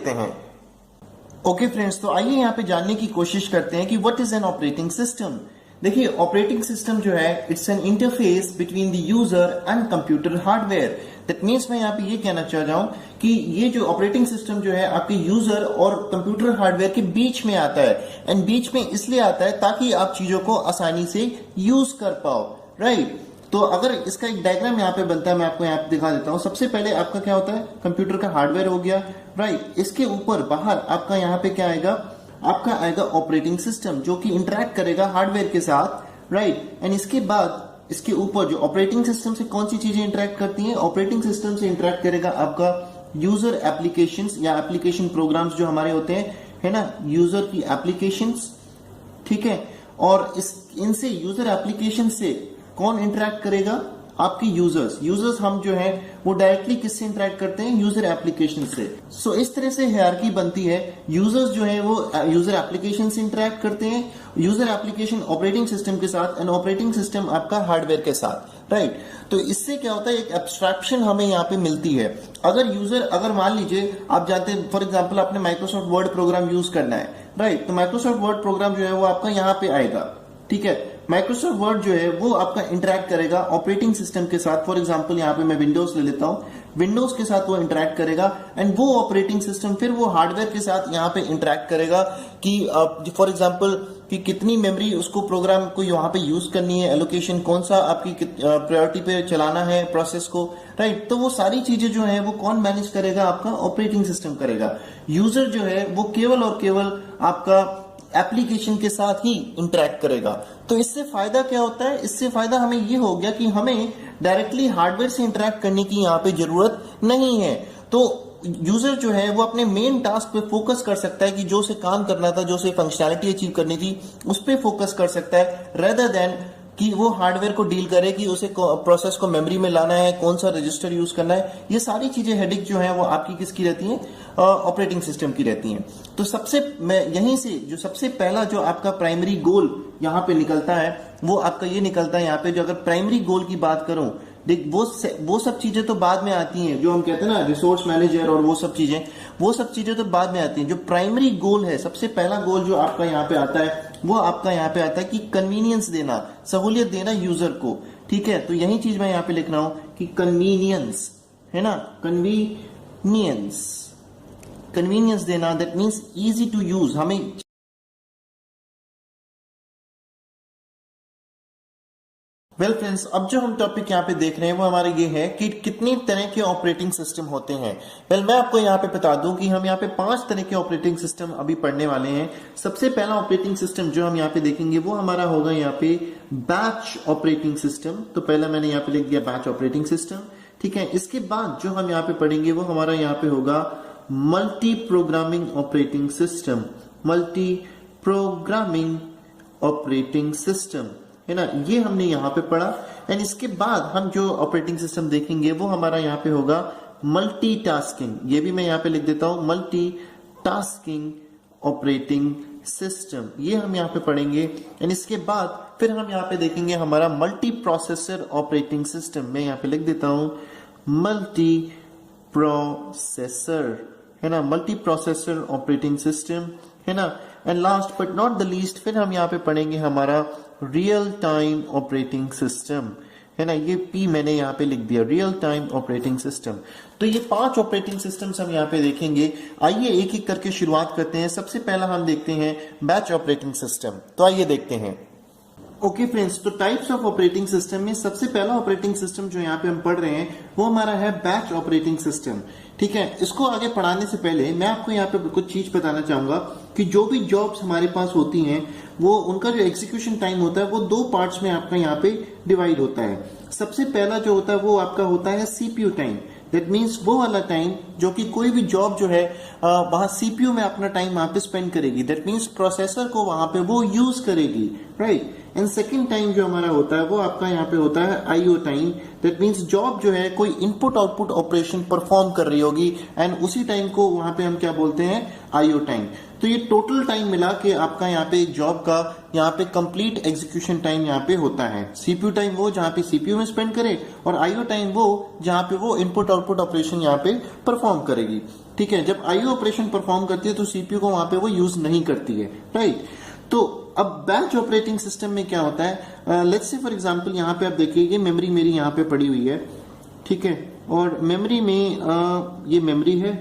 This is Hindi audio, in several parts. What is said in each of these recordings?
देखते हैं। ओके फ्रेंड्स, तो आइए यहाँ पे जानने की कोशिश करते हैं कि what is an operating system. देखिए, ऑपरेटिंग सिस्टम जो है it's an interface between the user and computer hardware. That means मैं यहाँ पे ये कहना चाह रहा हूँ कि ये जो ऑपरेटिंग सिस्टम जो है आपके यूजर और कंप्यूटर हार्डवेयर के बीच में आता है। एंड बीच में इसलिए आता है ताकि आप चीजों को आसानी से यूज कर पाओ, राइट। तो अगर इसका एक डायग्राम यहाँ पे बनता है, मैं आपको यहाँ पे दिखा देता हूँ। सबसे पहले आपका क्या होता है, कंप्यूटर का हार्डवेयर हो गया, राइट। इसके ऊपर बाहर आपका यहाँ पे क्या आएगा, आपका आएगा ऑपरेटिंग सिस्टम जो कि इंटरेक्ट करेगा हार्डवेयर के साथ, राइट। एंड इसके बाद इसके ऊपर जो ऑपरेटिंग सिस्टम से कौन सी चीजें इंटरेक्ट करती हैं, ऑपरेटिंग सिस्टम से इंटरेक्ट करेगा आपका यूजर एप्लीकेशंस या एप्लीकेशन प्रोग्राम्स जो हमारे होते हैं, है ना, यूजर की एप्लीकेशंस, ठीक है। और इनसे यूजर एप्लीकेशन से कौन इंटरेक्ट करेगा, आपके यूजर्स हम जो है वो डायरेक्टली किससे इंटरेक्ट करते हैं, यूजर एप्लीकेशन से। सो इस तरह से हायरार्की बनती है, यूजर्स जो है वो यूजर एप्लीकेशन से इंटरेक्ट करते हैं, यूजर एप्लीकेशन ऑपरेटिंग सिस्टम के साथ एंड ऑपरेटिंग सिस्टम आपका हार्डवेयर के साथ, राइट। तो इससे क्या होता है, एक एब्स्ट्रैक्शन हमें यहाँ पे मिलती है। अगर मान लीजिए आप जानते हैं, फॉर एग्जाम्पल आपने माइक्रोसॉफ्ट वर्ड प्रोग्राम यूज करना है, राइट। तो माइक्रोसॉफ्ट वर्ड प्रोग्राम जो है वो आपका यहाँ पे आएगा, ठीक है। माइक्रोसॉफ्ट वर्ड जो है वो आपका इंटरेक्ट करेगा ऑपरेटिंग सिस्टम के साथ। फॉर एग्जांपल यहाँ पे मैं विंडोज ले लेता हूँ, विंडोज के साथ वो इंटरेक्ट करेगा एंड वो ऑपरेटिंग सिस्टम फिर वो हार्डवेयर के साथ यहाँ पे इंटरेक्ट करेगा कि फॉर एग्जांपल कि कितनी मेमोरी उसको प्रोग्राम को यहाँ पे यूज करनी है, एलोकेशन कौन सा आपकी प्रायोरिटी पे चलाना है प्रोसेस को, राइट। तो वो सारी चीजें जो है वो कौन मैनेज करेगा, आपका ऑपरेटिंग सिस्टम करेगा। यूजर जो है वो केवल और केवल आपका एप्लीकेशन के साथ ही इंटरेक्ट करेगा। तो इससे फायदा क्या होता है, इससे फायदा हमें ये हो गया कि हमें डायरेक्टली हार्डवेयर से इंटरेक्ट करने की यहाँ पे जरूरत नहीं है। तो यूजर जो है वो अपने मेन टास्क पे फोकस कर सकता है कि जो उसे काम करना था, जो उसे फंक्शनैलिटी अचीव करनी थी, उस पर फोकस कर सकता है, रेदर देन कि वो हार्डवेयर को डील करे कि उसे प्रोसेस को मेमोरी में लाना है, कौन सा रजिस्टर यूज करना है। ये सारी चीजें हेडिक जो है वो आपकी किसकी रहती हैं, ऑपरेटिंग सिस्टम की रहती हैं। तो यहीं से जो सबसे पहला जो आपका प्राइमरी गोल यहाँ पे निकलता है वो आपका ये निकलता है यहाँ पे, जो अगर प्राइमरी गोल की बात करूं, देख वो सब चीजें तो बाद में आती हैं, जो हम कहते हैं ना रिसोर्स मैनेजर और वो सब चीजें तो बाद में आती हैं। जो प्राइमरी गोल है, सबसे पहला गोल जो आपका यहाँ पे आता है वो आपका यहाँ पे आता है कि कन्वीनियंस देना, सहूलियत देना यूजर को, ठीक है। तो यही चीज मैं यहाँ पे लिख रहा हूं कि कन्वीनियंस, है ना, कन्वीनियंस देना, that means easy to use. हमें वेल फ्रेंड्स, अब जो हम टॉपिक यहाँ पे देख रहे हैं वो हमारे ये है कि कितनी तरह के ऑपरेटिंग सिस्टम होते हैं। वेल मैं आपको यहाँ पे बता दूं कि हम यहाँ पे 5 तरह के ऑपरेटिंग सिस्टम अभी पढ़ने वाले हैं। सबसे पहला ऑपरेटिंग सिस्टम जो हम यहाँ पे देखेंगे वो हमारा होगा यहाँ पे बैच ऑपरेटिंग सिस्टम। तो पहला मैंने यहाँ पे लिख दिया बैच ऑपरेटिंग सिस्टम, ठीक है। इसके बाद जो हम यहाँ पे पढ़ेंगे वो हमारा यहाँ पे होगा multi programming operating system, multi programming operating system, है ना, ये हमने यहाँ पे पढ़ा। एंड इसके बाद हम जो ऑपरेटिंग सिस्टम देखेंगे वो हमारा यहाँ पे होगा मल्टीटास्किंग। ये भी मैं यहाँ पे लिख देता हूँ, मल्टीटास्किंग ऑपरेटिंग सिस्टम, ये हम यहाँ पे पढ़ेंगे। एंड इसके बाद फिर हम यहाँ पे देखेंगे हमारा मल्टी प्रोसेसर ऑपरेटिंग सिस्टम। मैं यहाँ पे लिख देता हूँ मल्टी प्रोसेसर, है ना, मल्टी प्रोसेसर ऑपरेटिंग सिस्टम, है ना। And last but not the least फिर हम यहाँ पे पढ़ेंगे हमारा रियल टाइम ऑपरेटिंग सिस्टम, है ना। ये पी मैंने यहाँ पे लिख दिया, रियल टाइम ऑपरेटिंग सिस्टम। तो ये 5 ऑपरेटिंग सिस्टम्स हम यहाँ पे देखेंगे। आइए एक एक करके शुरुआत करते हैं। सबसे पहला हम देखते हैं बैच ऑपरेटिंग सिस्टम। तो आइए देखते हैं। ओके फ्रेंड्स, तो टाइप्स ऑफ ऑपरेटिंग सिस्टम में सबसे पहला ऑपरेटिंग सिस्टम जो यहाँ पे हम पढ़ रहे हैं वो हमारा है बैच ऑपरेटिंग सिस्टम, ठीक है। इसको आगे पढ़ाने से पहले मैं आपको यहाँ पे कुछ चीज बताना चाहूंगा कि जो भी जॉब्स हमारे पास होती हैं वो उनका जो एग्जीक्यूशन टाइम होता है वो 2 पार्ट्स में आपका यहाँ पे डिवाइड होता है। सबसे पहला जो होता है वो आपका होता है सीपीयू टाइम। दैट मीन्स वो वाला टाइम जो कि कोई भी जॉब जो है वहां सीपीयू में अपना टाइम वहां पे स्पेंड करेगी। दैट मीन्स प्रोसेसर को वहां पे वो यूज करेगी, राइट। एंड सेकंड टाइम जो हमारा होता है वो आपका यहाँ पे होता है IO time. That means job जो है कोई इनपुट आउटपुट ऑपरेशन परफॉर्म कर रही होगी एंड उसी टाइम को वहां पे हम क्या बोलते हैं, आईओ टाइम। तो ये टोटल टाइम मिला के आपका यहाँ पे जॉब का यहाँ पे कंप्लीट एग्जीक्यूशन टाइम यहाँ पे होता है। सीपीयू टाइम वो जहाँ पे सीपीयू में स्पेंड करे और आईओ टाइम वो जहाँ पे वो इनपुट आउटपुट ऑपरेशन यहाँ पे परफॉर्म करेगी। ठीक है, जब आईओ ऑपरेशन परफॉर्म करती है तो सीपीयू को वहां पे वो यूज नहीं करती है, राइट। तो अब बैच ऑपरेटिंग सिस्टम में क्या होता है, लेट्स से फॉर एग्जांपल यहाँ पे आप देखिए ये मेमोरी मेरी यहाँ पे पड़ी हुई है, ठीक है, और मेमोरी में ये मेमोरी है,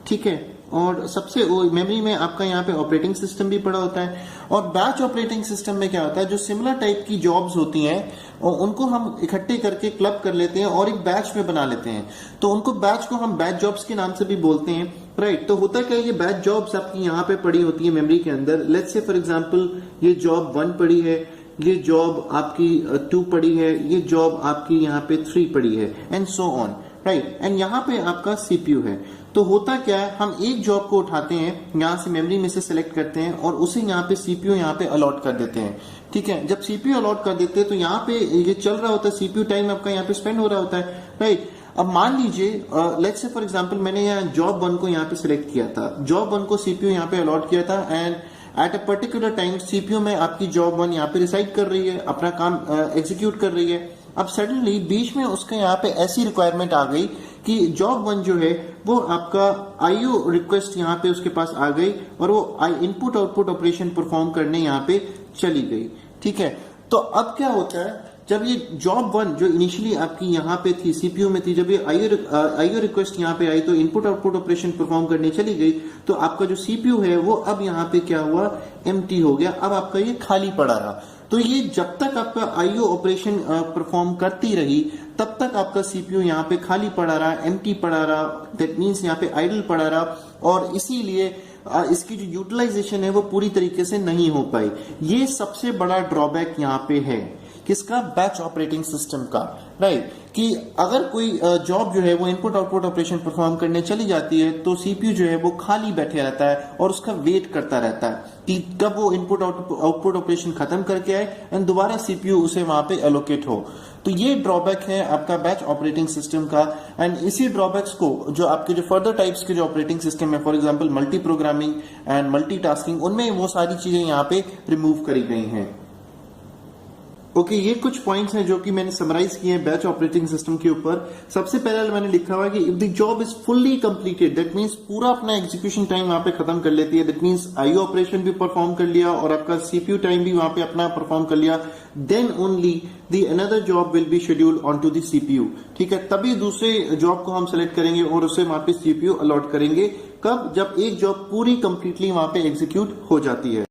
ठीक है, और सबसे मेमोरी में आपका यहाँ पे ऑपरेटिंग सिस्टम भी पड़ा होता है। और बैच ऑपरेटिंग सिस्टम में क्या होता है, जो सिमिलर टाइप की जॉब्स होती हैं और उनको हम इकट्ठे करके क्लब कर लेते हैं और एक बैच में बना लेते हैं, तो उनको बैच को हम बैच जॉब्स के नाम से भी बोलते हैं, राइट। तो होता क्या है, ये बैच जॉब्स आपकी यहाँ पे पड़ी होती है मेमोरी के अंदर। लेट्स से फॉर एग्जांपल ये जॉब 1 पड़ी है, ये जॉब आपकी 2 पड़ी है, ये जॉब आपकी यहाँ पे 3 पड़ी है, and so on, right. And यहाँ पे आपका सीपीयू है। तो होता क्या है, हम एक जॉब को उठाते हैं, यहाँ से मेमोरी में से सिलेक्ट करते हैं और उसे यहाँ पे सीपीयू यहाँ पे अलॉट कर देते हैं, ठीक है। जब सीपीयू अलॉट कर देते हैं तो यहाँ पे ये चल रहा होता है, सीपीयू टाइम आपका यहाँ पे स्पेंड हो रहा होता है, राइट। अब मान लीजिए लेट्स से फॉर एग्जांपल मैंने यहाँ जॉब 1 को यहाँ पे सिलेक्ट किया था, जॉब 1 को सीपीयू यहाँ पे अलॉट किया था, and eight a particular time CPU में आपकी जॉब 1 यहाँ पे रिसाइड कर रही है, अपना काम एग्जीक्यूट कर रही है। अब सडनली बीच में उसके यहाँ पे ऐसी रिक्वायरमेंट आ गई कि जॉब 1 जो है वो आपका आईओ रिक्वेस्ट यहाँ पे उसके पास आ गई और वो इनपुट आउटपुट ऑपरेशन परफॉर्म करने यहाँ पे चली गई, ठीक है। तो अब क्या होता है, जब ये जॉब 1 जो इनिशियली आपकी यहाँ पे थी सीपीयू में थी, जब ये आईओ रिक्वेस्ट यहाँ पे आई तो इनपुट आउटपुट ऑपरेशन परफॉर्म करने चली गई, तो आपका जो सीपीयू है वो अब यहाँ पे क्या हुआ, एम्प्टी हो गया, अब आपका ये खाली पड़ा रहा। तो ये जब तक आपका आईओ ऑपरेशन परफॉर्म करती रही तब तक आपका सीपीयू यहाँ पे खाली पड़ा रहा, एम्प्टी पड़ा रहा, दैट मीन्स यहाँ पे आइडल पड़ा रहा, और इसीलिए इसकी जो यूटिलाइजेशन है वो पूरी तरीके से नहीं हो पाई। ये सबसे बड़ा ड्रॉबैक यहाँ पे है, किसका, बैच ऑपरेटिंग सिस्टम का, राइट। कि अगर कोई जॉब जो है वो इनपुट आउटपुट ऑपरेशन परफॉर्म करने चली जाती है तो सीपीयू जो है वो खाली बैठे रहता है और उसका वेट करता रहता है कि कब वो इनपुट आउटपुट ऑपरेशन खत्म करके आए एंड दोबारा सीपीयू उसे वहां पे एलोकेट हो। तो ये ड्रॉबैक है आपका बैच ऑपरेटिंग सिस्टम का। एंड इसी ड्रॉबैक्स को जो आपके जो फर्दर टाइप्स के जो ऑपरेटिंग सिस्टम है, for example multi programming and multitasking, उनमें वो सारी चीजें यहाँ पे रिमूव करी गई हैं। ओके, ये कुछ पॉइंट्स हैं जो कि मैंने समराइज किए हैं बैच ऑपरेटिंग सिस्टम के ऊपर। सबसे पहले मैंने लिखा हुआ है कि if the job is fully completed, that means पूरा अपना एग्जीक्यूशन टाइम वहां पे खत्म कर लेती है, दैट मींस आईओ ऑपरेशन भी परफॉर्म कर लिया और आपका सीपीयू टाइम भी वहां पे अपना परफॉर्म कर लिया, then only the another job will be scheduled on to the CPU, ठीक है। तभी दूसरे जॉब को हम सेलेक्ट करेंगे और उसे वहां पे सीपीयू अलॉट करेंगे। कब, जब एक जॉब पूरी कंप्लीटली वहां पे एग्जीक्यूट हो जाती है।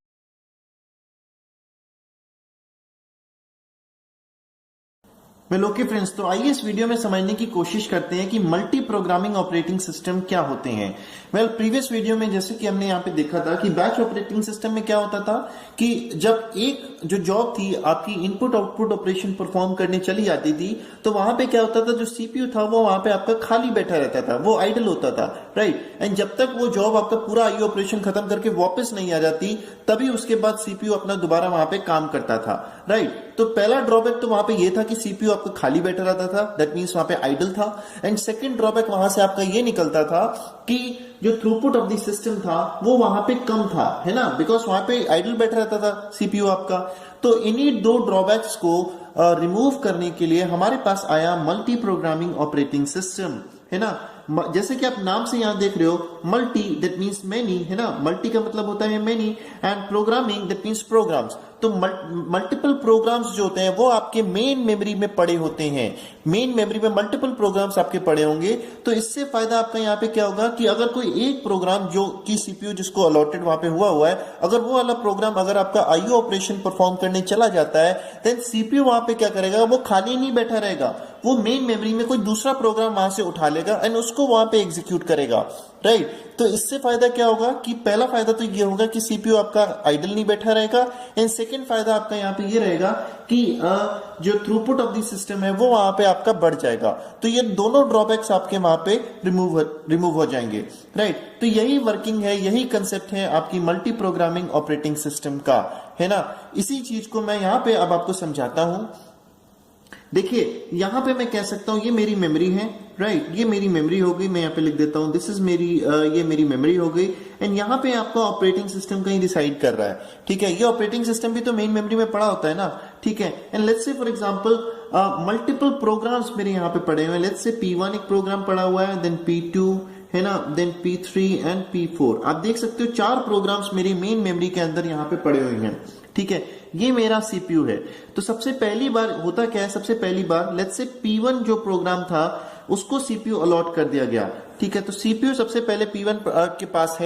वेल ओके फ्रेंड्स, तो आइए इस वीडियो में समझने की कोशिश करते हैं कि मल्टी प्रोग्रामिंग ऑपरेटिंग सिस्टम क्या होते हैं। वेल प्रीवियस वीडियो में जैसे कि हमने यहाँ पे देखा था कि बैच ऑपरेटिंग सिस्टम में क्या होता था कि जब एक जो जॉब थी आपकी इनपुट आउटपुट ऑपरेशन परफॉर्म करने चली जाती थी तो वहां पे क्या होता था, जो सीपीयू था वो वहां पे आपका खाली बैठा रहता था, वो आइडल होता था, राइट। एंड जब तक वो जॉब आपका पूरा आईओ ऑपरेशन खत्म करके वापस नहीं आ जाती तभी उसके बाद सीपीयू अपना दोबारा वहां पे काम करता था, राइट। तो पहला ड्रॉबैक तो वहां पे ये था कि सीपीयू आपका खाली बैठा रहता था, दैट मींस वहां पे आइडल था। एंड सेकंड ड्रॉबैक वहां से आपका ये निकलता था कि जो थ्रूपुट ऑफ द सिस्टम था वो वहां पे कम था, है ना, बिकॉज वहां पे आइडल बैठा रहता था सीपीयू आपका। तो इन्हीं दो ड्रॉबैक्स को रिमूव करने के लिए हमारे पास आया मल्टी प्रोग्रामिंग ऑपरेटिंग सिस्टम, है ना। जैसे कि आप नाम से यहां देख रहे हो, मल्टी दैट मींस मेनी, है ना, मल्टी का मतलब होता है many, and programming that means programs. तो मल्टीपल प्रोग्राम्स जो होते हैं वो आपके मेन मेमोरी में पड़े होते हैं, मेन मेमोरी में मल्टीपल प्रोग्राम्स आपके पड़े होंगे। तो इससे फायदा आपका यहाँ पे क्या होगा कि अगर कोई एक प्रोग्राम जो कि सीपीयू जिसको अलॉटेड वहां पे हुआ है, अगर वो वाला प्रोग्राम अगर आपका आईओ ऑपरेशन परफॉर्म करने चला जाता है, देन सीपीयू वहां पे क्या करेगा, वो खाली नहीं बैठा रहेगा, वो मेन मेमोरी में कोई दूसरा प्रोग्राम वहां से उठा लेगा एंड उसको वहां पे एग्जीक्यूट करेगा, राइट। तो इससे फायदा क्या होगा कि पहला फायदा तो ये होगा कि सीपीयू आपका आइडल नहीं बैठा रहेगा, एंड सेकंड फायदा आपका यहाँ पे ये रहेगा कि जो थ्रूपुट ऑफ द सिस्टम है वो वहां पे आपका बढ़ जाएगा। तो ये दोनों ड्रॉबैक्स आपके वहां पे रिमूव हो जाएंगे, राइट। तो यही वर्किंग है, यही कंसेप्ट है आपकी मल्टी प्रोग्रामिंग ऑपरेटिंग सिस्टम का, है ना। इसी चीज को मैं यहाँ पे अब आपको समझाता हूं। देखिए यहां पे मैं कह सकता हूं ये मेरी मेमोरी है, राइट, ये मेरी मेमोरी हो गई, मैं यहाँ पे लिख देता हूं दिस इज मेरी ये मेरी मेमोरी हो गई। एंड यहाँ पे आपका ऑपरेटिंग सिस्टम कहीं डिसाइड कर रहा है, ठीक है। ये ऑपरेटिंग सिस्टम भी तो मेन मेमोरी में पड़ा होता है ना, ठीक है। And let's say for example multiple programs मेरे यहाँ पे पड़े हुए हैं। लेट्स से P1 एक प्रोग्राम पड़ा हुआ है, देन P2, है ना, देन P3 एंड P4। आप देख सकते हो 4 प्रोग्राम्स मेरी मेन मेमोरी के अंदर यहाँ पे पड़े हुए हैं। ठीक है, ये मेरा सीपीयू है। तो सबसे पहली बार होता क्या है, सबसे पहली बार लेट्स से P1 जो प्रोग्राम था उसको सीपीयू अलॉट कर दिया गया। ठीक है, तो सीपीयू सबसे पहले P1 के पास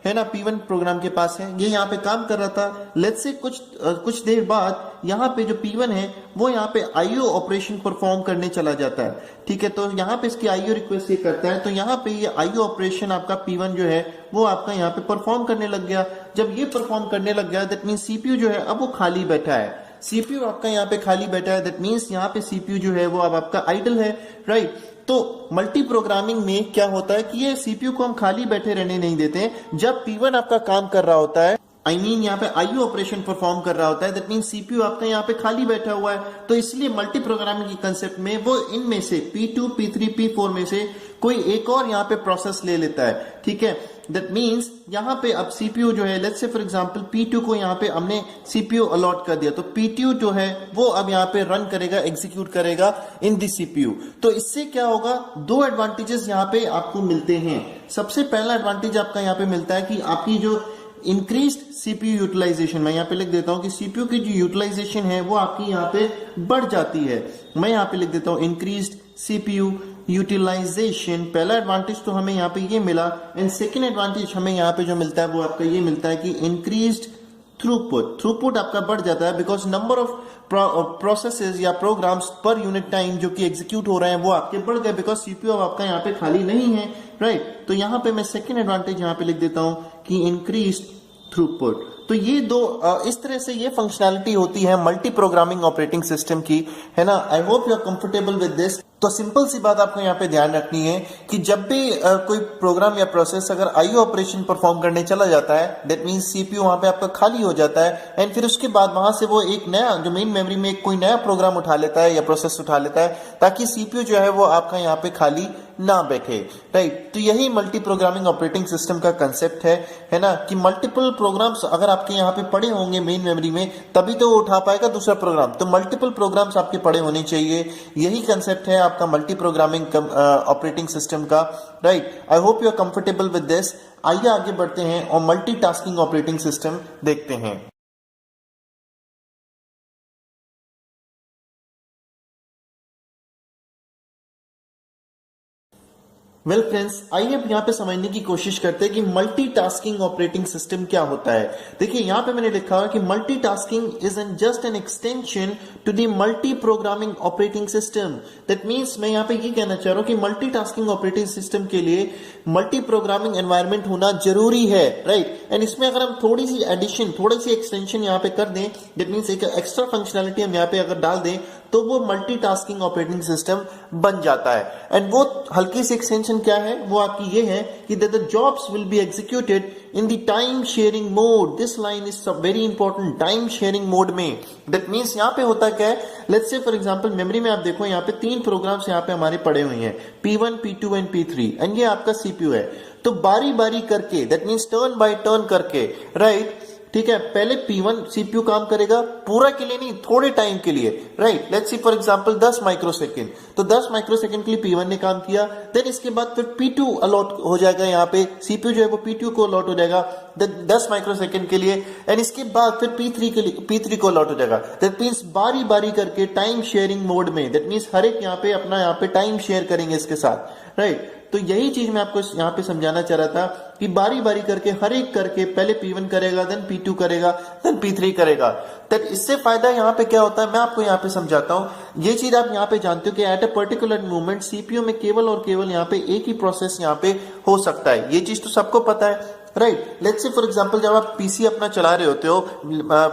है ना, P1 प्रोग्राम के पास है, ये यहाँ पे काम कर रहा था। लेट्स से कुछ देर बाद यहाँ पे जो P1 है वो यहाँ पे आईओ ऑपरेशन परफॉर्म करने चला जाता है। ठीक है, तो यहाँ पे इसकी आईओ रिक्वेस्ट ये करता है, तो यहाँ पे ये आईओ ऑपरेशन आपका P1 जो है वो आपका यहाँ पे परफॉर्म करने लग गया। जब ये परफॉर्म करने लग गया दैट मीन सीपीयू जो है अब वो खाली बैठा है। सीपीयू आपका यहाँ पे खाली बैठा है, दैट मीन्स यहाँ पे सीपीयू जो है वो अब आपका आइडल है, राइट। तो मल्टी प्रोग्रामिंग में क्या होता है कि ये सीपीयू को हम खाली बैठे रहने नहीं देते। जब P1 आपका काम कर रहा होता है, आई मीन यहाँ पे आईओ ऑपरेशन परफॉर्म कर रहा होता है, दैट मीन सीपीयू आपका यहाँ पे खाली बैठा हुआ है। तो इसलिए मल्टी प्रोग्रामिंग की कंसेप्ट में वो इनमें से P2, P3, P4 में से कोई एक और यहाँ पे प्रोसेस ले लेता है। ठीक है, दैट मीन्स यहाँ पे अब सीपीयू जो है, let's say for example P2 को यहाँ पे हमने सीपीयू अलॉट कर दिया, तो P2 जो है वो अब यहाँ पे रन करेगा, एग्जीक्यूट करेगा इन दी सीपीयू। तो इससे क्या होगा, 2 एडवांटेजेस यहाँ पे आपको मिलते हैं। सबसे पहला एडवांटेज आपका यहाँ पे मिलता है कि आपकी जो इंक्रीज्ड सीपीयू यूटिलाइजेशन, मैं यहाँ पे लिख देता हूँ कि सीपीयू की जो यूटिलाइजेशन है वो आपकी यहाँ पे बढ़ जाती है। मैं यहाँ पे लिख देता हूँ इंक्रीज्ड सीपीयू यूटिलाइजेशन। पहला एडवांटेज तो हमें यहाँ पे ये मिला, एंड सेकेंड एडवांटेज हमें यहाँ पे जो मिलता है वो आपका ये मिलता है कि इंक्रीज्ड थ्रूपुट आपका बढ़ जाता है, बिकॉज नंबर ऑफ प्रोसेसेस या प्रोग्राम्स पर यूनिट टाइम जो कि एग्जीक्यूट हो रहे हैं वो आपके बढ़ गए, बिकॉज सीपीयू अब आपका यहाँ पे खाली नहीं है, राइट। तो यहाँ पे मैं सेकेंड एडवांटेज यहाँ पे लिख देता हूँ कि इंक्रीज्ड थ्रूपुट। तो ये दो इस तरह से ये फंक्शनैलिटी होती है मल्टी प्रोग्रामिंग ऑपरेटिंग सिस्टम की, है ना। I hope you are comfortable with this. तो सिंपल सी बात आपको यहाँ पे ध्यान रखनी है कि जब भी कोई प्रोग्राम या प्रोसेस अगर आईओ ऑपरेशन परफॉर्म करने चला जाता है, दैट मींस सीपीयू वहां पे आपका खाली हो जाता है, एंड फिर उसके बाद वहां से वो एक नया जो मेन मेमोरी में कोई नया प्रोग्राम उठा लेता है या प्रोसेस उठा लेता है, ताकि सीपीयू जो है वो आपका यहाँ पे खाली ना बैठे, राइट। तो यही मल्टी प्रोग्रामिंग ऑपरेटिंग सिस्टम का कंसेप्ट है ना, कि मल्टीपल प्रोग्राम्स अगर आपके यहाँ पे पड़े होंगे मेन मेमोरी में, तभी तो वो उठा पाएगा दूसरा प्रोग्राम। तो मल्टीपल प्रोग्राम्स आपके पड़े होने चाहिए, यही कंसेप्ट है आपका मल्टी प्रोग्रामिंग ऑपरेटिंग सिस्टम का, right. I hope you are comfortable with this. आइए आगे बढ़ते हैं और मल्टीटास्किंग ऑपरेटिंग सिस्टम देखते हैं। वेल फ्रेंड्स, आइए अब यहाँ पे समझने की कोशिश करते हैं कि मल्टीटास्किंग ऑपरेटिंग सिस्टम क्या होता है। देखिए यहाँ पे मैंने लिखा है कि multitasking is an just an extension to the multi programming operating system. That means मैं यहाँ पे ये कहना चाह रहा हूँ कि मल्टीटास्किंग ऑपरेटिंग सिस्टम के लिए मल्टी प्रोग्रामिंग एनवायरमेंट होना जरूरी है, राइट। एंड इसमें अगर हम थोड़ी सी एडिशन, थोड़ी सी एक्सटेंशन यहाँ पे कर दें, दैट मींस एक एक्स्ट्रा फंक्शनैलिटी हम यहाँ पे अगर डाल दें, तो वो मल्टीटास्किंग ऑपरेटिंग सिस्टम बन जाता है। एंड वो हल्की सी एक्सटेंशन क्या है, वो आपकी ये है कि the jobs will be executed in the time sharing mode. This line is very important, time sharing mode में। दैट मींस यहाँ पे होता क्या है, let's say for example memory में आप देखो यहाँ पे 3 प्रोग्राम्स यहाँ पे हमारे पड़े हुए हैं, P1, P2 and P3, and ये आपका सीपीयू है। तो बारी बारी करके, that means turn by turn करके, राइट, ठीक है, पहले P1 सीपीयू काम करेगा, पूरा के लिए नहीं, थोड़े टाइम के लिए, right. Let's see for example 10 microsecond, तो 10 माइक्रोसेकंड के लिए P1 ने काम किया, देन इसके बाद फिर P2 अलॉट हो जाएगा, यहाँ पे सीपीयू जो है वो P2 को अलॉट हो जाएगा 10 माइक्रोसेकंड के लिए, एंड इसके बाद फिर P3 के लिए P3 को अलॉट हो जाएगा। दैट मींस बारी बारी करके टाइम शेयरिंग मोड में, दैट मींस हर एक यहाँ पे अपना यहाँ पे टाइम शेयर करेंगे इसके साथ, राइट। तो यही चीज मैं आपको यहाँ पे समझाना चाह रहा था कि बारी बारी करके हर एक करके पहले P1 करेगा, देन P2 करेगा, देन P3 करेगा। तो इससे फायदा यहाँ पे क्या होता है, मैं आपको यहाँ पे समझाता हूँ। ये चीज आप यहाँ पे जानते हो कि eight a particular moment CPU में केवल और केवल यहाँ पे एक ही प्रोसेस यहाँ पे हो सकता है, ये चीज तो सबको पता है, right. Let's say for example जब आप पीसी अपना चला रहे होते हो,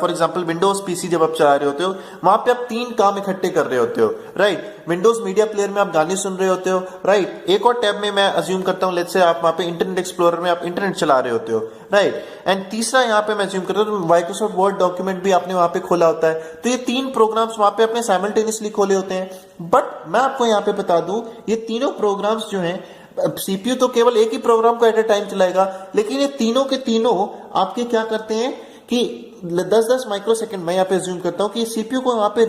फॉर एग्जांपल विंडोज पीसी जब आप चला रहे होते हो, वहां पे आप 3 काम इकट्ठे कर रहे होते हो, राइट। विंडोज मीडिया प्लेयर में आप गाने सुन रहे होते हो, राइट। एक और टैब में मैं अज्यूम करता हूं, लेट्स से आप वहां पे इंटरनेट एक्सप्लोरर में आप इंटरनेट चला रहे होते हो, राइट। एंड तीसरा यहाँ पे मैं अज्यूम करता हूँ माइक्रोसॉफ्ट वर्ड डॉक्यूमेंट भी आपने वहां पे खोला होता है। तो ये 3 प्रोग्राम्स वहां पे अपने साइमल्टेनियसली खोले होते हैं। बट मैं आपको यहाँ पे बता दूं, ये तीनों प्रोग्राम्स जो हैं, सीपीयू तो केवल एक ही प्रोग्राम को एट ए टाइम चलाएगा, लेकिन ये तीनों के तीनों आपके क्या करते हैं कि 10-10 माइक्रोसेकंड, मैं यहाँ पे अज्यूम करता हूँ कि सीपीयू को यहाँ पे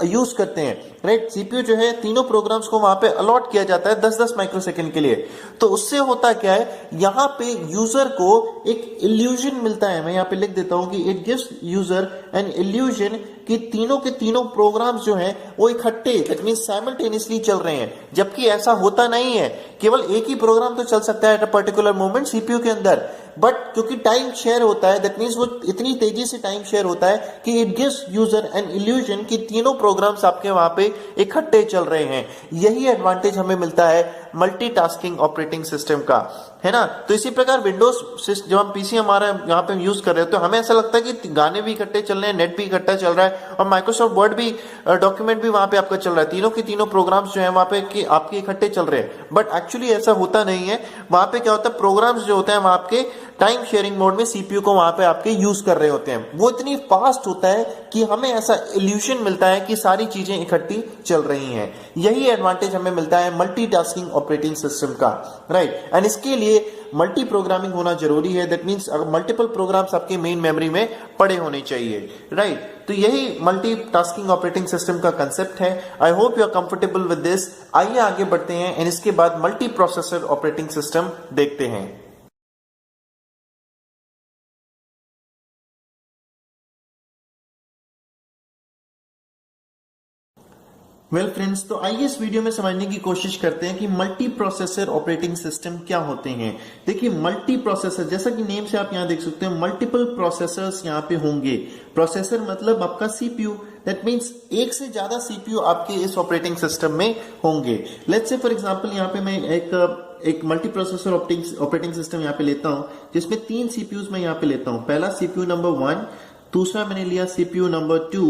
यूज करते हैं, राइट। सीपीयू जो है तीनों प्रोग्राम्स को वहां पे अलॉट किया जाता है 10-10 माइक्रोसेकंड के लिए। तो उससे होता क्या है, यहाँ पे यूजर को एक इल्यूजन मिलता है। मैं यहाँ पे लिख देता हूं कि it gives user an illusion कि तीनों के तीनों प्रोग्राम्स जो हैं वो इकट्ठे, दैट मींस साइमल्टेनियसली चल रहे हैं, जबकि ऐसा होता नहीं है। केवल एक ही प्रोग्राम तो चल सकता है eight a particular moment CPU के अंदर, बट क्योंकि टाइम शेयर होता है, दैट मींस वो इतनी तेजी से टाइम शेयर होता है कि it gives user an illusion कि तीनों प्रोग्राम्स आपके वहां पे इकट्ठे चल रहे हैं। यही एडवांटेज हमें मिलता है मल्टीटास्किंग ऑपरेटिंग सिस्टम का, है ना। तो इसी प्रकार विंडोज जब हम पीसी हमारा यहाँ पे यूज कर रहे हो तो हमें ऐसा लगता है कि गाने भी इकट्ठे चल रहे हैं, नेट भी इकट्ठा चल रहा है और माइक्रोसॉफ्ट वर्ड भी डॉक्यूमेंट भी वहां पे आपका चल रहा है, तीनों के तीनों प्रोग्राम्स जो है वहां पे कि आपके इकट्ठे चल रहे हैं। बट एक्चुअली ऐसा होता नहीं है। वहां पे क्या होता है, प्रोग्राम्स जो होते हैं वहां आपके टाइम शेयरिंग मोड में सीपीयू को वहां पे आपके यूज कर रहे होते हैं। वो इतनी फास्ट होता है कि हमें ऐसा इल्यूशन मिलता है कि सारी चीजें इकट्ठी चल रही हैं। यही एडवांटेज हमें मिलता है मल्टीटास्किंग ऑपरेटिंग सिस्टम का, राइट। एंड इसके लिए मल्टी प्रोग्रामिंग होना जरूरी है, दैट मींस मल्टीपल प्रोग्राम्स आपके मेन मेमोरी में पड़े होने चाहिए, राइट। तो यही मल्टीटास्किंग ऑपरेटिंग सिस्टम का कंसेप्ट है। I hope you are comfortable with this. आइए आगे बढ़ते हैं एंड इसके बाद मल्टी प्रोसेसर ऑपरेटिंग सिस्टम देखते हैं। वेल फ्रेंड्स, तो आइए इस वीडियो में समझने की कोशिश करते हैं कि मल्टी प्रोसेसर ऑपरेटिंग सिस्टम क्या होते हैं। देखिए मल्टी प्रोसेसर, जैसा कि नेम से आप यहां देख सकते हैं, मल्टीपल प्रोसेसर्स यहां पे होंगे। प्रोसेसर मतलब आपका सीपीयू, दैट मींस एक से ज्यादा सीपीयू आपके इस ऑपरेटिंग सिस्टम में होंगे। लेट्स से फॉर एग्जांपल यहां पे मैं एक मल्टी प्रोसेसर ऑपरेटिंग सिस्टम यहाँ पे लेता हूं, जिसमें 3 सीपीयूज मैं यहाँ पे लेता हूं। पहला सीपीयू नंबर 1, दूसरा मैंने लिया सीपीयू नंबर 2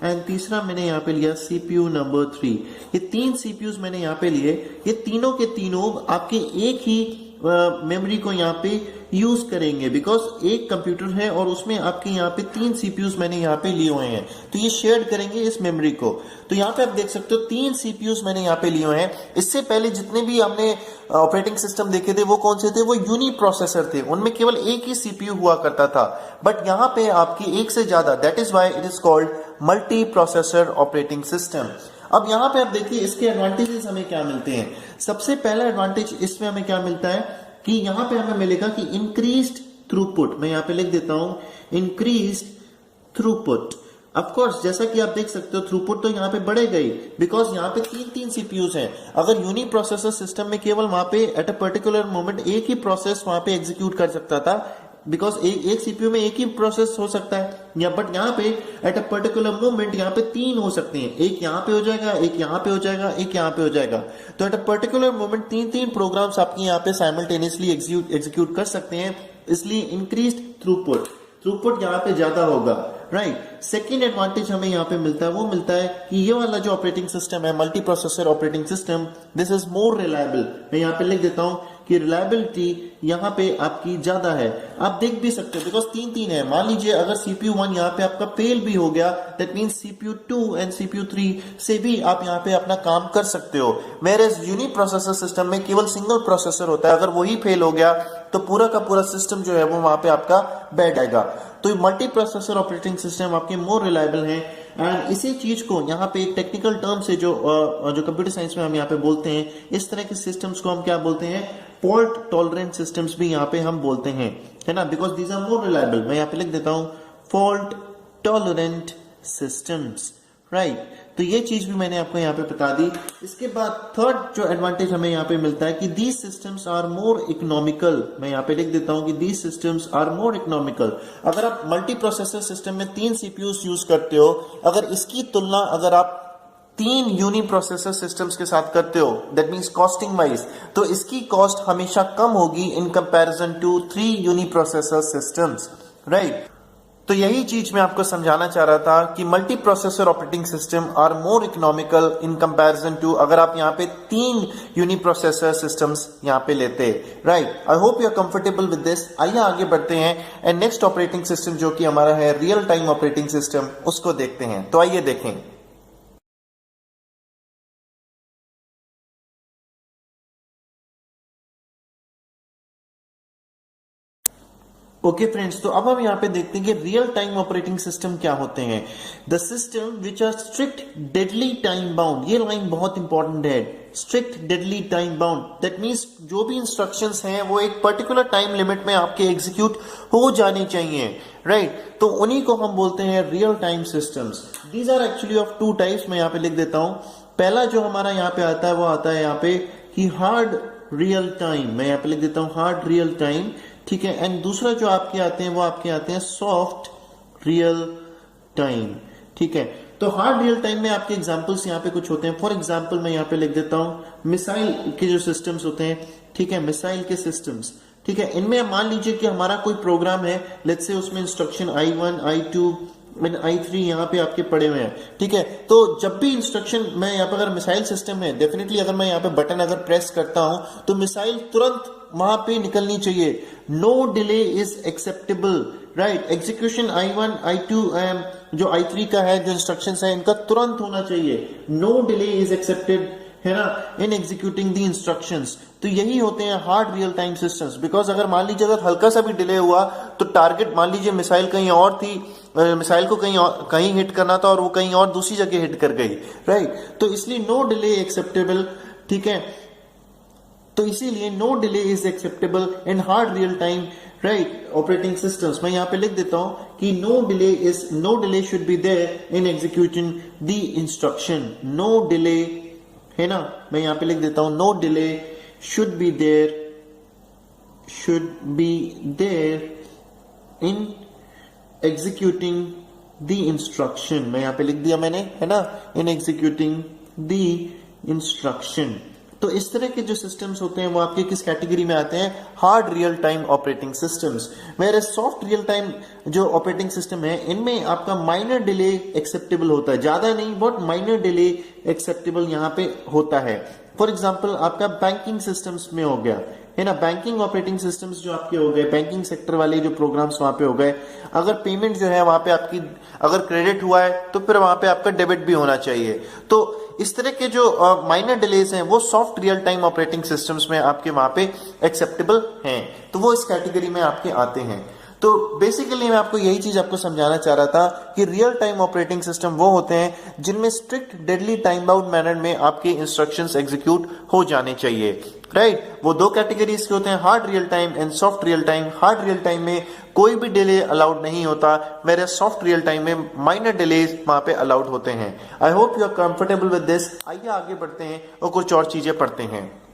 एंड तीसरा मैंने यहाँ पे लिया सीपीयू नंबर 3। ये 3 सीपीयूज मैंने यहाँ पे लिए। ये तीनों के तीनों आपके एक ही मेमोरी को यहाँ पे यूज करेंगे, बिकॉज एक कंप्यूटर है और उसमें आपके यहाँ पे 3 सीपीयूज मैंने यहाँ पे लिए हुए हैं, तो ये शेयर करेंगे इस मेमोरी को। तो यहाँ पे आप देख सकते हो 3 सीपीयूज मैंने यहाँ पे लिए हुए हैं। इससे पहले जितने भी हमने ऑपरेटिंग सिस्टम देखे थे वो कौन से थे, वो यूनी प्रोसेसर थे, उनमें केवल एक ही सीपीयू हुआ करता था। बट यहाँ पे आपकी एक से ज्यादा, that is why it is called multi processor operating system. अब यहां पे आप देखिए इसके एडवांटेजेस हमें क्या मिलते हैं। सबसे पहला एडवांटेज इसमें हमें क्या मिलता है कि यहां पे हमें मिलेगा कि इंक्रीज्ड थ्रूपुट। मैं यहां पे लिख देता हूं इंक्रीज्ड थ्रूपुट। ऑफ कोर्स जैसा कि आप देख सकते हो थ्रूपुट तो यहाँ पे बढ़ेगा ही, बिकॉज यहाँ पे 3 सीपीयूज हैं। अगर यूनी प्रोसेसर सिस्टम में केवल वहां पे एट अ पर्टिकुलर मोमेंट एक ही प्रोसेस वहां पे एग्जीक्यूट कर सकता था, बिकॉज एक सीपीयू में एक ही प्रोसेस हो सकता है, या बट यहाँ पे एट अ पर्टिकुलर मोमेंट यहाँ पे 3 हो सकते हैं। एक यहाँ पे हो जाएगा, एक यहाँ पे हो जाएगा, एक यहाँ पे हो जाएगा। तो at a particular moment 3 programs आपके यहाँ पे साइमल्टेनियसली एग्जीक्यूट कर सकते हैं, इसलिए इंक्रीज्ड थ्रूपुट यहाँ पे ज्यादा होगा, राइट। सेकेंड एडवांटेज हमें यहाँ पे मिलता है, वो मिलता है कि ये वाला जो ऑपरेटिंग सिस्टम है multi processor operating system, this is more reliable. मैं यहाँ पे लिख देता हूं कि रिलायबिलिटी यहाँ पे आपकी ज्यादा है। आप देख भी सकते हो बिकॉज 3 है। मान लीजिए अगर सीपीयू 1 यहाँ पे आपका फेल भी हो गया, that means CPU 2 and CPU 3 से भी आप यहाँ पे अपना काम कर सकते हो। मेरे यूनी प्रोसेसर सिस्टम में केवल सिंगल प्रोसेसर होता है, अगर वही फेल हो गया तो पूरा का पूरा सिस्टम जो है वो वहां पे आपका बैठ जाएगा। तो मल्टी प्रोसेसर ऑपरेटिंग सिस्टम आपके मोर रिलायबल हैं। एंड इसी चीज को यहाँ पे एक टेक्निकल टर्म से जो कंप्यूटर साइंस में हम यहाँ पे बोलते हैं, इस तरह के सिस्टम्स को हम क्या बोलते हैं, फॉल्ट टॉलरेंट सिस्टम्स भी यहाँ पे हम बोलते हैं, है ना, because these are more reliable. मैं यहाँ पे लिख देता हूँ फॉल्ट टॉलरेंट सिस्टम्स, राइट। तो ये चीज भी मैंने आपको यहाँ पे बता दी। इसके बाद थर्ड जो एडवांटेज हमें यहाँ पे मिलता है कि these systems are more economical. मैं यहाँ पे लिख देता हूँ कि these systems are more economical. अगर आप मल्टी प्रोसेसर सिस्टम में 3 सीपीयूज यूज करते हो, अगर इसकी तुलना अगर आप 3 यूनी प्रोसेसर सिस्टम्स के साथ करते हो, दैट मींस कॉस्टिंग वाइज, तो इसकी कॉस्ट हमेशा कम होगी in comparison to 3 uni processor systems, right. तो यही चीज मैं आपको समझाना चाह रहा था कि multi processor operating system are more economical in comparison to अगर आप यहाँ पे 3 यूनी प्रोसेसर सिस्टम्स यहाँ पे लेते, right. I hope you are comfortable with this. आइए आगे बढ़ते हैं एंड नेक्स्ट ऑपरेटिंग सिस्टम जो कि हमारा है रियल टाइम ऑपरेटिंग सिस्टम, उसको देखते हैं। तो आइए देखें। ओके फ्रेंड्स, तो अब हम यहाँ पे देखते हैं कि रियल टाइम ऑपरेटिंग सिस्टम क्या होते हैं। The system which are strict deadly time bound, ये लाइन बहुत इंपॉर्टेंट है, strict deadly time bound. That means जो भी इंस्ट्रक्शंस हैं वो एक पर्टिकुलर टाइम लिमिट में आपके एग्जीक्यूट हो जाने चाहिए, राइट? तो उन्हीं को हम बोलते हैं real time systems. These are actually of two types, मैं यहाँ पे लिख देता हूं। पहला जो हमारा यहाँ पे आता है वो आता है यहाँ पे कि हार्ड रियल टाइम, मैं यहाँ पे लिख देता हूं हार्ड रियल टाइम, ठीक है। एंड दूसरा जो आपके आते हैं वो आपके आते हैं सॉफ्ट रियल टाइम, ठीक है। तो हार्ड रियल टाइम में आपके एग्जांपल्स यहाँ पे कुछ होते हैं। फॉर एग्जांपल मैं यहाँ पे लिख देता हूं मिसाइल के जो सिस्टम्स होते हैं, ठीक है, मिसाइल के सिस्टम्स, ठीक है। इनमें मान लीजिए कि हमारा कोई प्रोग्राम है, लेट्स से उसमें instruction I1 I2 and I3 यहाँ पे आपके पड़े हुए हैं, ठीक है। तो जब भी इंस्ट्रक्शन, मैं यहाँ पे अगर मिसाइल सिस्टम है, डेफिनेटली अगर मैं यहाँ पे बटन अगर प्रेस करता हूं तो मिसाइल तुरंत वहां पे निकलनी चाहिए। No delay is acceptable, right? Execution I1 I2 जो I3 का है, जो इंस्ट्रक्शंस है, इनका तुरंत होना चाहिए। नो डिले इज एक्सेप्टेड, है ना, इन एग्जीक्यूटिंग द इंस्ट्रक्शंस। तो यही होते हैं hard real time systems. Because अगर मान लीजिए अगर हल्का सा भी डिले हुआ तो टारगेट, मान लीजिए मिसाइल कहीं और थी, मिसाइल को कहीं हिट करना था और वो कहीं और दूसरी जगह हिट कर गई, राइट? तो इसलिए नो डिले एक्सेप्टेबल, ठीक है। तो इसीलिए no delay is acceptable in hard real time, right, operating systems. मैं यहां पे लिख देता हूं कि no delay should be there in executing the instruction. No delay, है ना, मैं यहां पे लिख देता हूं no delay should be there in executing the instruction. मैं यहां पे लिख दिया मैंने, है ना, इन एग्जीक्यूटिंग द इंस्ट्रक्शन। तो इस तरह के जो सिस्टम्स होते हैं वो आपके किस कैटेगरी में आते हैं? Hard real time operating systems. मेरे सॉफ्ट रियल टाइम जो ऑपरेटिंग सिस्टम है, इनमें आपका माइनर डिले एक्सेप्टेबल होता है, ज्यादा नहीं, बहुत माइनर डिले एक्सेप्टेबल यहाँ पे होता है। फॉर एग्जाम्पल आपका बैंकिंग सिस्टम्स में हो गया, है ना, बैंकिंग ऑपरेटिंग सिस्टम्स जो आपके हो गए, बैंकिंग सेक्टर वाले जो प्रोग्राम्स वहां पे हो गए, अगर पेमेंट जो है वहां पे आपकी अगर क्रेडिट हुआ है तो फिर वहां पे आपका डेबिट भी होना चाहिए। तो इस तरह के जो माइनर डिलेज हैं वो soft real time operating systems में आपके वहां पे एक्सेप्टेबल हैं, तो वो इस कैटेगरी में आपके आते हैं। तो बेसिकली मैं आपको यही चीज आपको समझाना चाह रहा था कि रियल टाइम ऑपरेटिंग सिस्टम वो होते हैं जिनमें strict deadly time bound manner में आपके इंस्ट्रक्शंस एग्जीक्यूट हो जाने चाहिए, राइट? वो दो कैटेगरीज के होते हैं, hard real time and soft real time. Hard real time में कोई भी डिले अलाउड नहीं होता, मेरे सॉफ्ट रियल टाइम में माइनर डिलेज वहां पे अलाउड होते हैं। I hope you are comfortable with this. आइए आगे बढ़ते हैं और कुछ और चीजें पढ़ते हैं।